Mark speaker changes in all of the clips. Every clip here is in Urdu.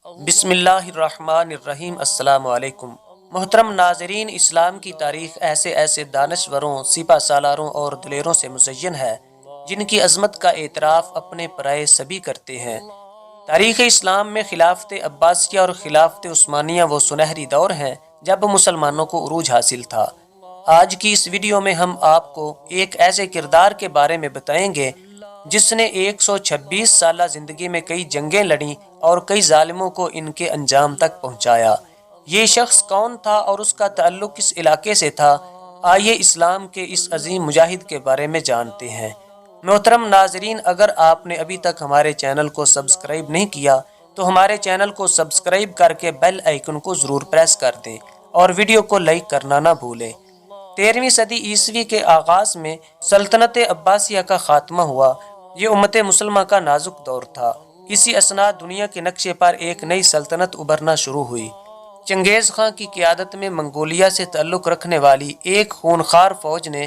Speaker 1: بسم اللہ الرحمن الرحیم۔ السلام علیکم محترم ناظرین، اسلام کی تاریخ ایسے دانشوروں، سپہ سالاروں اور دلیروں سے مزین ہے جن کی عظمت کا اعتراف اپنے پرائے سبھی کرتے ہیں۔ تاریخ اسلام میں خلافت عباسیہ اور خلافت عثمانیہ وہ سنہری دور ہیں جب مسلمانوں کو عروج حاصل تھا۔ آج کی اس ویڈیو میں ہم آپ کو ایک ایسے کردار کے بارے میں بتائیں گے جس نے 126 سالہ زندگی میں کئی جنگیں لڑیں اور کئی ظالموں کو ان کے انجام تک پہنچایا۔ یہ شخص کون تھا اور اس کا تعلق کس علاقے سے تھا؟ آئیے اسلام کے اس عظیم مجاہد کے بارے میں جانتے ہیں۔ محترم ناظرین، اگر آپ نے ابھی تک ہمارے چینل کو سبسکرائب نہیں کیا تو ہمارے چینل کو سبسکرائب کر کے بیل آئیکن کو ضرور پریس کر دیں اور ویڈیو کو لائک کرنا نہ بھولیں۔ 13ویں صدی عیسوی کے آغاز میں سلطنت عباسیہ کا خاتمہ ہوا۔ یہ امت مسلمہ کا نازک دور تھا۔ اسی اثناء دنیا کے نقشے پر ایک نئی سلطنت ابھرنا شروع ہوئی۔ چنگیز خان کی قیادت میں منگولیا سے تعلق رکھنے والی ایک خونخوار فوج نے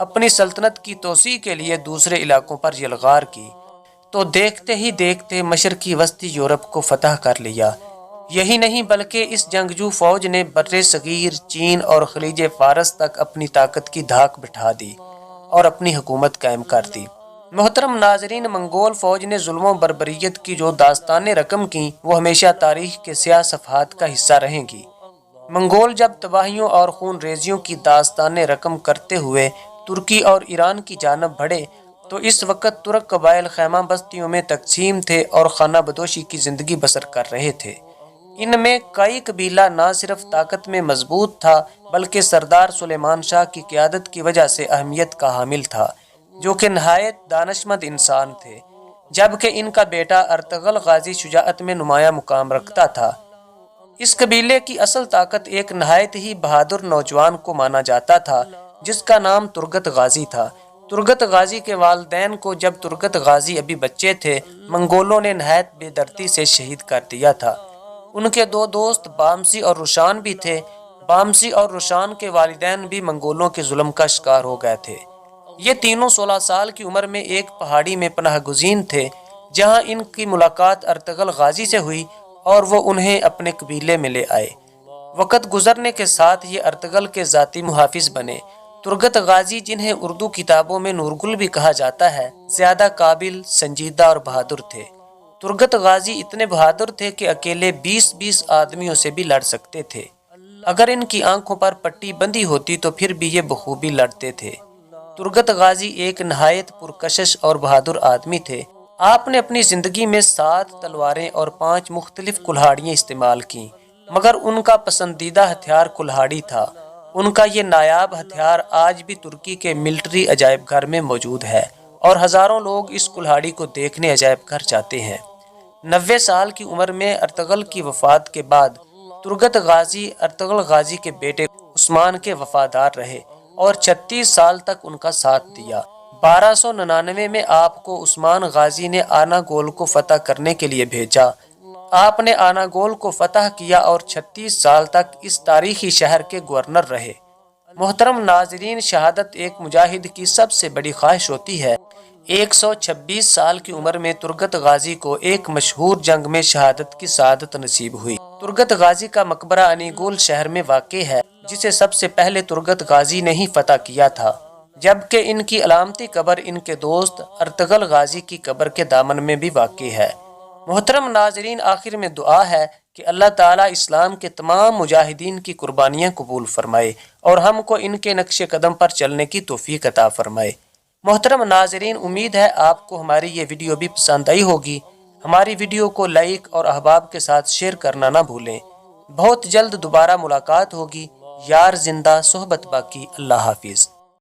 Speaker 1: اپنی سلطنت کی توسیع کے لیے دوسرے علاقوں پر یلغار کی تو دیکھتے ہی دیکھتے مشرقی وسطی یورپ کو فتح کر لیا۔ یہی نہیں بلکہ اس جنگجو فوج نے بر صغیر، چین اور خلیج فارس تک اپنی طاقت کی دھاک بٹھا دی اور اپنی حکومت قائم کر دی۔ محترم ناظرین، منگول فوج نے ظلم و بربریت کی جو داستانیں رقم کیں وہ ہمیشہ تاریخ کے سیاہ صفحات کا حصہ رہیں گی۔ منگول جب تباہیوں اور خون ریزیوں کی داستانیں رقم کرتے ہوئے ترکی اور ایران کی جانب بڑھے تو اس وقت ترک قبائل خیمہ بستیوں میں تقسیم تھے اور خانہ بدوشی کی زندگی بسر کر رہے تھے۔ ان میں کئی قبیلہ نہ صرف طاقت میں مضبوط تھا بلکہ سردار سلیمان شاہ کی قیادت کی وجہ سے اہمیت کا حامل تھا، جو کہ نہایت دانشمند انسان تھے، جبکہ ان کا بیٹا ارطغرل غازی شجاعت میں نمایاں مقام رکھتا تھا۔ اس قبیلے کی اصل طاقت ایک نہایت ہی بہادر نوجوان کو مانا جاتا تھا جس کا نام ترگت غازی تھا۔ ترگت غازی کے والدین کو جب ترگت غازی ابھی بچے تھے منگولوں نے نہایت بے دردی سے شہید کر دیا تھا۔ ان کے دو دوست بامسی اور روشان بھی تھے۔ بامسی اور روشان کے والدین بھی منگولوں کے ظلم کا شکار ہو گئے تھے۔ یہ تینوں 16 سال کی عمر میں ایک پہاڑی میں پناہ گزین تھے جہاں ان کی ملاقات ارطغرل غازی سے ہوئی اور وہ انہیں اپنے قبیلے میں لے آئے۔ وقت گزرنے کے ساتھ یہ ارطغرل کے ذاتی محافظ بنے۔ ترگت غازی، جنہیں اردو کتابوں میں نورگل بھی کہا جاتا ہے، زیادہ قابل، سنجیدہ اور بہادر تھے۔ ترگت غازی اتنے بہادر تھے کہ اکیلے 20 آدمیوں سے بھی لڑ سکتے تھے۔ اگر ان کی آنکھوں پر پٹی بندھی ہوتی تو پھر بھی یہ بخوبی لڑتے تھے۔ ترگت غازی ایک نہایت پرکشش اور بہادر آدمی تھے۔ آپ نے اپنی زندگی میں 7 تلواریں اور 5 مختلف کلہاڑیاں استعمال کیں، مگر ان کا پسندیدہ ہتھیار کلہاڑی تھا۔ ان کا یہ نایاب ہتھیار آج بھی ترکی کے ملٹری عجائب گھر میں موجود ہے اور ہزاروں لوگ اس کلہاڑی کو دیکھنے عجائب گھر جاتے ہیں۔ 90 سال کی عمر میں ارطغرل کی وفات کے بعد ترگت غازی ارطغرل غازی کے بیٹے عثمان کے وفادار رہے اور 36 سال تک ان کا ساتھ دیا۔ 1299 میں آپ کو عثمان غازی نے آناگول کو فتح کرنے کے لیے بھیجا۔ آپ نے آناگول کو فتح کیا اور 36 سال تک اس تاریخی شہر کے گورنر رہے۔ محترم ناظرین، شہادت ایک مجاہد کی سب سے بڑی خواہش ہوتی ہے۔ 126 سال کی عمر میں ترگت غازی کو ایک مشہور جنگ میں شہادت کی سعادت نصیب ہوئی۔ ترگت غازی کا مقبرہ انیگول شہر میں واقع ہے، جسے سب سے پہلے ترگت غازی نے ہی فتح کیا تھا، جبکہ ان کی علامتی قبر ان کے دوست ارطغرل غازی کی قبر کے دامن میں بھی واقع ہے۔ محترم ناظرین، آخر میں دعا ہے کہ اللہ تعالیٰ اسلام کے تمام مجاہدین کی قربانیاں قبول فرمائے اور ہم کو ان کے نقش قدم پر چلنے کی توفیق عطا فرمائے۔ محترم ناظرین، امید ہے آپ کو ہماری یہ ویڈیو بھی پسند آئی ہوگی۔ ہماری ویڈیو کو لائک اور احباب کے ساتھ شیئر کرنا نہ بھولیں۔ بہت جلد دوبارہ ملاقات ہوگی۔ یار زندہ صحبت باقی۔ اللہ حافظ۔